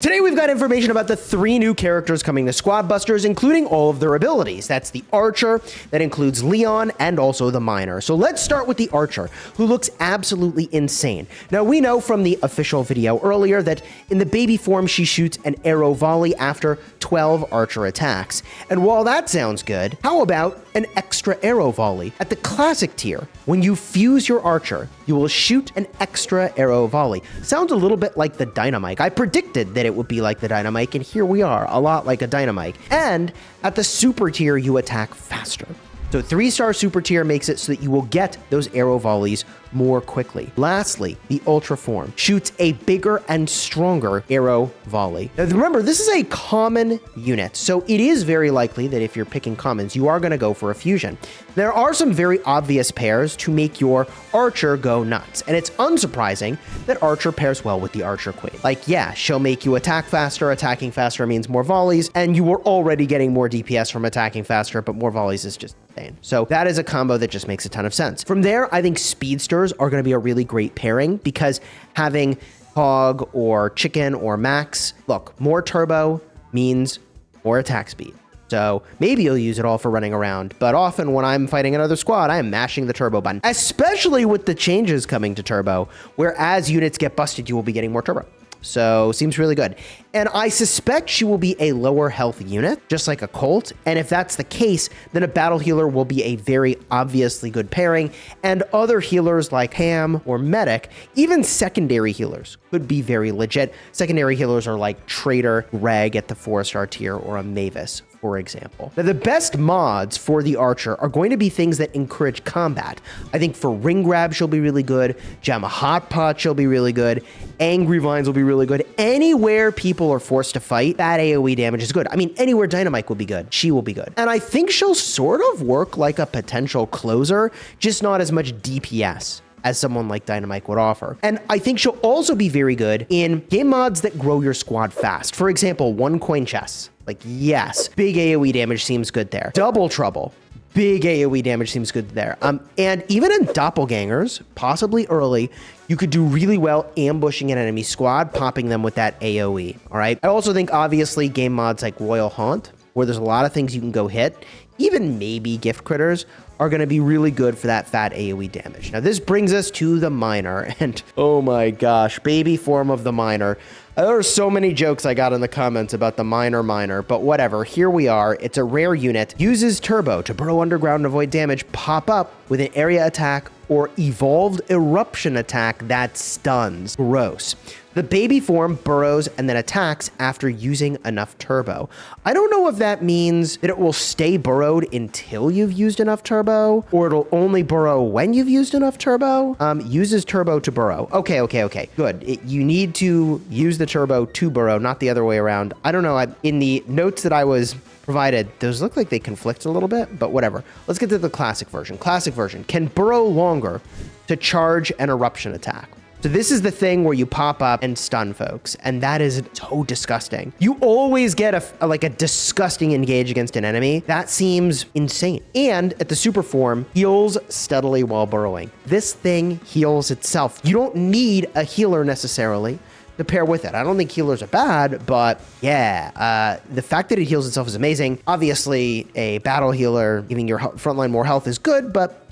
Today we've got information about the 3 new characters coming to Squad Busters, including all of their abilities. That's the Archer, that includes Leon, and also the Miner. So let's start with the Archer, who looks absolutely insane. Now we know from the official video earlier that in the baby form she shoots an arrow volley after 12 Archer attacks. And while that sounds good, how about an extra arrow volley? At the classic tier, when you fuse your Archer, you will shoot an extra arrow volley. Sounds a little bit like the Dynamite. I predicted that it would be like the Dynamite, and here we are, a lot like a Dynamite. And at the super tier, you attack faster. So 3-star super tier makes it so that you will get those arrow volleys more quickly. Lastly, the Ultra form shoots a bigger and stronger arrow volley. Now remember, this is a common unit, so it is very likely that if you're picking commons, you are going to go for a fusion. There are some very obvious pairs to make your Archer go nuts, and it's unsurprising that Archer pairs well with the Archer Queen. Like, yeah, she'll make you attack faster. Attacking faster means more volleys, and you were already getting more DPS from attacking faster, but more volleys is just insane. So that is a combo that just makes a ton of sense. From there, I think Speedsters are going to be a really great pairing because having Hog or Chicken or Max, look, more turbo means more attack speed. So maybe you'll use it all for running around, but often when I'm fighting another squad, I am mashing the turbo button, especially with the changes coming to turbo, where as units get busted, you will be getting more turbo. So seems really good. And I suspect she will be a lower health unit, just like a Colt. And if that's the case, then a battle healer will be a very obviously good pairing. And other healers like Ham or Medic, even secondary healers, could be very legit. Secondary healers are like Trader, Reg at the 4-star tier, or a Mavis, for example. Now, the best mods for the Archer are going to be things that encourage combat. I think for Ring Grab, she'll be really good. Jamma Hot Pot, she'll be really good. Angry Vines will be really good. Anywhere people are forced to fight, that AoE damage is good. I mean, anywhere Dynamite will be good. She will be good. And I think she'll sort of work like a potential closer, just not as much DPS as someone like Dynamite would offer. And I think she'll also be very good in game mods that grow your squad fast. For example, 1 coin chess. Like, yes, big AoE damage seems good there. Double Trouble. Big AoE damage seems good there. And even in Doppelgangers, possibly early, you could do really well ambushing an enemy squad, popping them with that AoE, all right? I also think, obviously, game mods like Royal Haunt, where there's a lot of things you can go hit, even maybe Gift Critters, are going to be really good for that fat AoE damage. Now, this brings us to the Miner, and oh my gosh, baby form of the Miner. There are so many jokes I got in the comments about the Miner, but whatever, here we are. It's a rare unit, uses turbo to burrow underground and avoid damage, pop up with an area attack or evolved eruption attack that stuns. Gross. The baby form burrows and then attacks after using enough turbo. I don't know if that means that it will stay burrowed until you've used enough turbo, or it'll only burrow when you've used enough turbo. Uses turbo to burrow. Okay, good. You need to use the turbo to burrow, not the other way around. I don't know. In the notes that I was provided, those look like they conflict a little bit, but whatever. Let's get to the classic version. Classic version can burrow longer to charge an eruption attack. So this is the thing where you pop up and stun folks, and that is so disgusting. You always get a disgusting engage against an enemy. That seems insane. And at the super form, heals steadily while burrowing. This thing heals itself. You don't need a healer necessarily to pair with it. I don't think healers are bad, but yeah, the fact that it heals itself is amazing. Obviously, a battle healer giving your frontline more health is good, but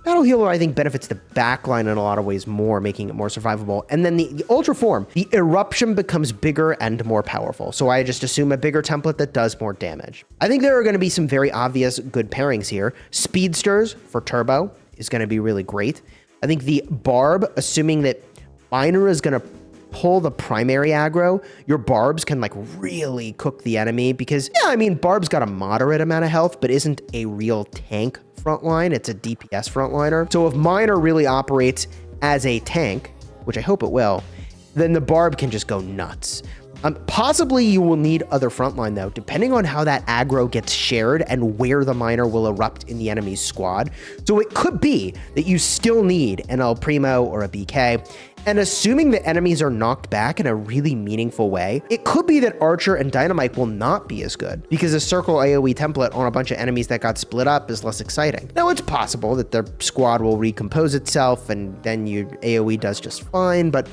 Battle Healer, I think, benefits the backline in a lot of ways more, making it more survivable. And then the Ultra form, the eruption becomes bigger and more powerful. So I just assume a bigger template that does more damage. I think there are going to be some very obvious good pairings here. Speedsters for turbo is going to be really great. I think the Barb, assuming that Miner is going to pull the primary aggro, your Barbs can like really cook the enemy because, yeah, I mean, Barb's got a moderate amount of health, but isn't a real tank frontline. It's a DPS frontliner. So if Miner really operates as a tank, which I hope it will, then the Barb can just go nuts. Possibly you will need other frontline though, depending on how that aggro gets shared and where the Miner will erupt in the enemy's squad. So it could be that you still need an El Primo or a BK. And assuming the enemies are knocked back in a really meaningful way, it could be that Archer and Dynamite will not be as good because a circle AoE template on a bunch of enemies that got split up is less exciting. Now, it's possible that their squad will recompose itself and then your AoE does just fine, but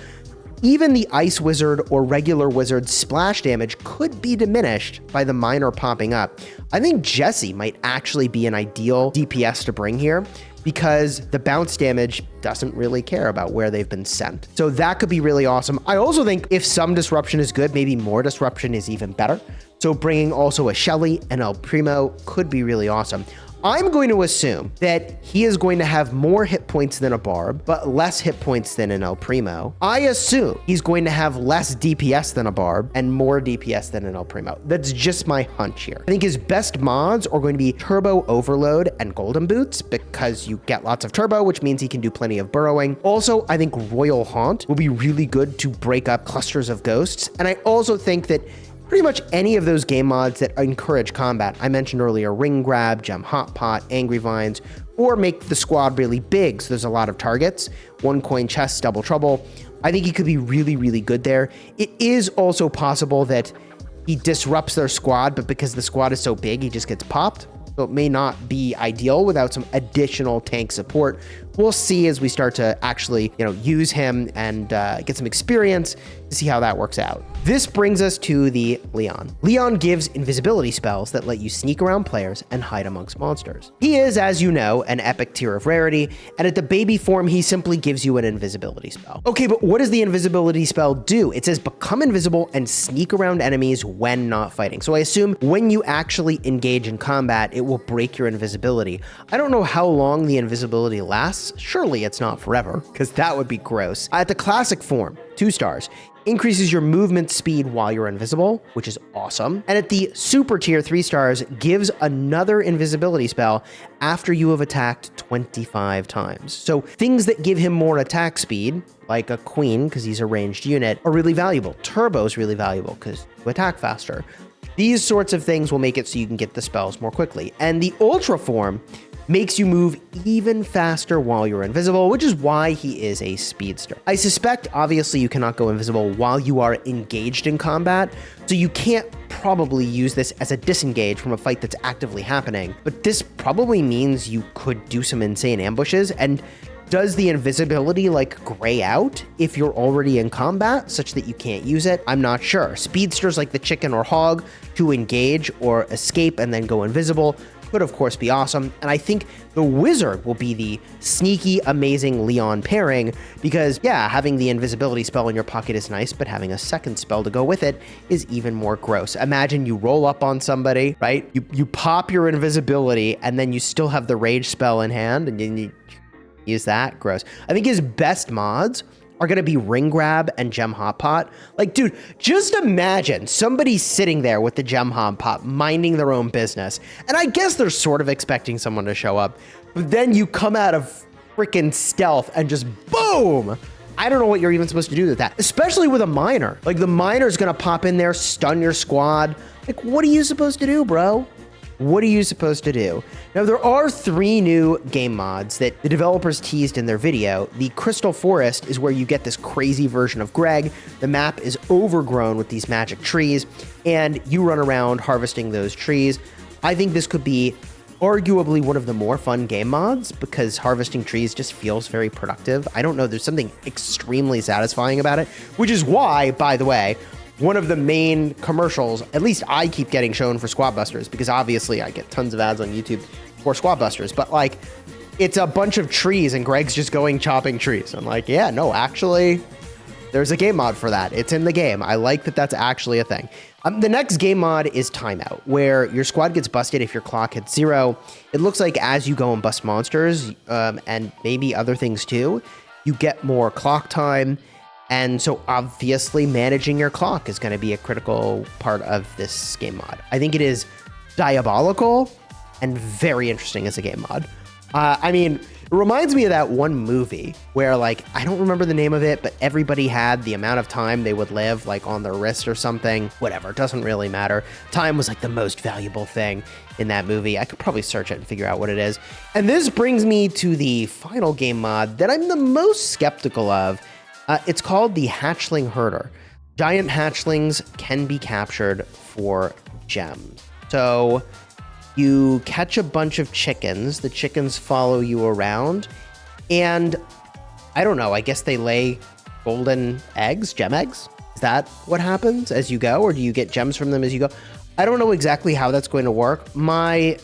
even the Ice Wizard or regular Wizard's splash damage could be diminished by the Miner popping up. I think Jesse might actually be an ideal DPS to bring here, because the bounce damage doesn't really care about where they've been sent. So that could be really awesome. I also think if some disruption is good, maybe more disruption is even better. So bringing also a Shelly and El Primo could be really awesome. I'm going to assume that he is going to have more hit points than a Barb, but less hit points than an El Primo. I assume he's going to have less DPS than a Barb and more DPS than an El Primo. That's just my hunch here. I think his best mods are going to be Turbo Overload and Golden Boots, because you get lots of turbo, which means he can do plenty of burrowing. Also, I think Royal Haunt will be really good to break up clusters of ghosts. And I also think that pretty much any of those game mods that encourage combat, I mentioned earlier, Ring Grab, Gem Hot Pot, Angry Vines, or make the squad really big so there's a lot of targets, One Coin Chest, Double Trouble, I think he could be really, really good there. It is also possible that he disrupts their squad, but because the squad is so big, he just gets popped. So it may not be ideal without some additional tank support. We'll see as we start to actually, use him and get some experience to see how that works out. This brings us to the Leon. Leon gives invisibility spells that let you sneak around players and hide amongst monsters. He is, as you know, an epic tier of rarity, and at the baby form, he simply gives you an invisibility spell. Okay, but what does the invisibility spell do? It says become invisible and sneak around enemies when not fighting. So I assume when you actually engage in combat, it will break your invisibility. I don't know how long the invisibility lasts. Surely it's not forever, because that would be gross. At the classic form, 2 stars, increases your movement speed while you're invisible, which is awesome. And at the super tier, 3 stars, gives another invisibility spell after you have attacked 25 times. So things that give him more attack speed, like a Queen, because he's a ranged unit, are really valuable. Turbo is really valuable because you attack faster. These sorts of things will make it so you can get the spells more quickly. And the Ultra form makes you move even faster while you're invisible, which is why he is a speedster. I suspect, obviously, you cannot go invisible while you are engaged in combat, so you can't probably use this as a disengage from a fight that's actively happening, but this probably means you could do some insane ambushes. And does the invisibility gray out if you're already in combat such that you can't use it? I'm not sure. Speedsters like the Chicken or Hog to engage or escape and then go invisible could of course be awesome. And I think the Wizard will be the sneaky, amazing Leon pairing, because yeah, having the invisibility spell in your pocket is nice, but having a second spell to go with it is even more gross. Imagine you roll up on somebody, right? You pop your invisibility and then you still have the rage spell in hand and you use that. Gross. I think his best mods are going to be Ring Grab and Gem Hot Pot. Dude, just imagine somebody sitting there with the Gem Hot Pot, minding their own business. And I guess they're sort of expecting someone to show up. But then you come out of freaking stealth and just boom! I don't know what you're even supposed to do with that, especially with a Miner. The Miner's going to pop in there, stun your squad. What are you supposed to do, bro? What are you supposed to do? Now, there are 3 new game mods that the developers teased in their video. The Crystal Forest is where you get this crazy version of Greg. The map is overgrown with these magic trees, and you run around harvesting those trees. I think this could be arguably one of the more fun game mods because harvesting trees just feels very productive. I don't know, there's something extremely satisfying about it, which is why, by the way, one of the main commercials, at least I keep getting shown for Squad Busters, because obviously I get tons of ads on YouTube for Squad Busters, but it's a bunch of trees and Greg's just going chopping trees. I'm like, yeah, no, actually, there's a game mod for that. It's in the game. I like that that's actually a thing. The next game mod is Timeout, where your squad gets busted if your clock hits 0. It looks like as you go and bust monsters, and maybe other things too, you get more clock time. And so obviously managing your clock is going to be a critical part of this game mod. I think it is diabolical and very interesting as a game mod. It reminds me of that one movie where I don't remember the name of it, but everybody had the amount of time they would live on their wrist or something. Whatever, it doesn't really matter. Time was the most valuable thing in that movie. I could probably search it and figure out what it is. And this brings me to the final game mod that I'm the most skeptical of. It's called the Hatchling Herder. Giant hatchlings can be captured for gems. So you catch a bunch of chickens. The chickens follow you around. And I don't know, I guess they lay golden eggs, gem eggs? Is that what happens as you go, or do you get gems from them as you go? I don't know exactly how that's going to work. My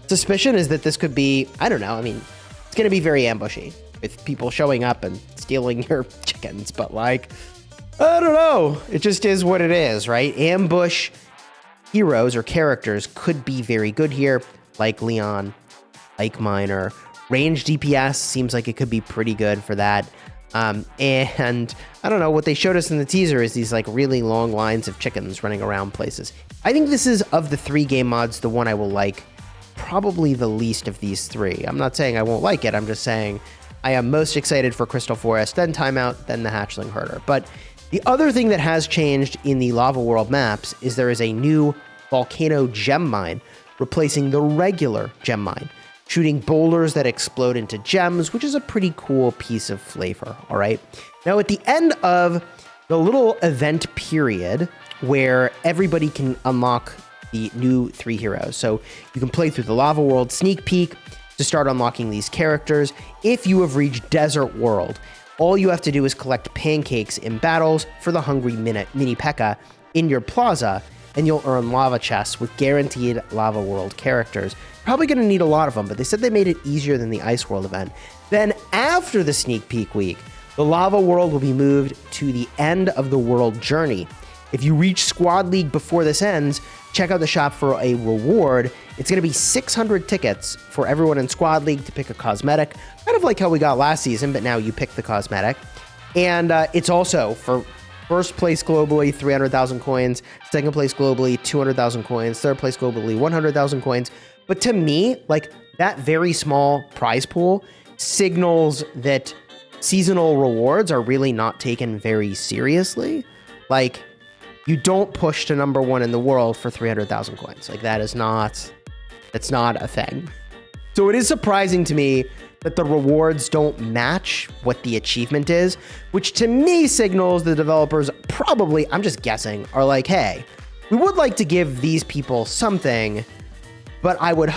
suspicion is that this could be, I don't know, I mean, it's going to be very ambushy with people showing up and stealing your chickens, but like, I don't know. It just is what it is, right? Ambush heroes or characters could be very good here, like Leon, like Miner. Range DPS seems like it could be pretty good for that. And I don't know, what they showed us in the teaser is these like really long lines of chickens running around places. I think this is, of the 3 game mods, the one I will like probably the least of these 3. I'm not saying I won't like it. I'm just saying I am most excited for Crystal Forest, then Timeout, then the Hatchling Herder. But the other thing that has changed in the Lava World maps is there is a new Volcano Gem Mine replacing the regular Gem Mine, shooting boulders that explode into gems, which is a pretty cool piece of flavor, all right? Now, at the end of the little event period where everybody can unlock the new 3 heroes, so you can play through the Lava World sneak peek to start unlocking these characters. If you have reached Desert World, all you have to do is collect pancakes in battles for the Hungry Mini P.E.K.K.A. in your plaza, and you'll earn lava chests with guaranteed Lava World characters. Probably going to need a lot of them, but they said they made it easier than the Ice World event. Then after the sneak peek week, the Lava World will be moved to the end of the world journey. If you reach Squad League before this ends, check out the shop for a reward. It's going to be 600 tickets for everyone in Squad League to pick a cosmetic, kind of like how we got last season, but now you pick the cosmetic. And it's also for first place globally, 300,000 coins, second place globally, 200,000 coins, third place globally, 100,000 coins. But to me, like, that very small prize pool signals that seasonal rewards are really not taken very seriously. Like, you don't push to #1 in the world for 300,000 coins. Like, that's not a thing. So it is surprising to me that the rewards don't match what the achievement is, which to me signals the developers probably, I'm just guessing, are like, hey, we would like to give these people something, but I would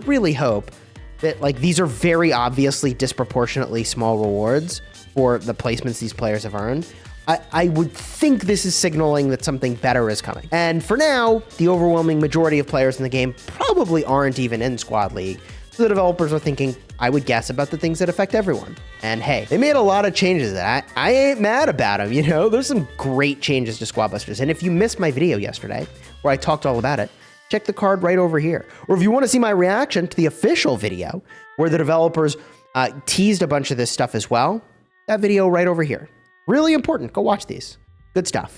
really hope that, like, these are very obviously disproportionately small rewards for the placements these players have earned. I would think this is signaling that something better is coming. And for now, the overwhelming majority of players in the game probably aren't even in Squad League. So the developers are thinking, I would guess, about the things that affect everyone. And hey, they made a lot of changes that I ain't mad about them, you know? There's some great changes to Squad Busters. And if you missed my video yesterday, where I talked all about it, check the card right over here. Or if you want to see my reaction to the official video, where the developers teased a bunch of this stuff as well, that video right over here. Really important. Go watch these. Good stuff.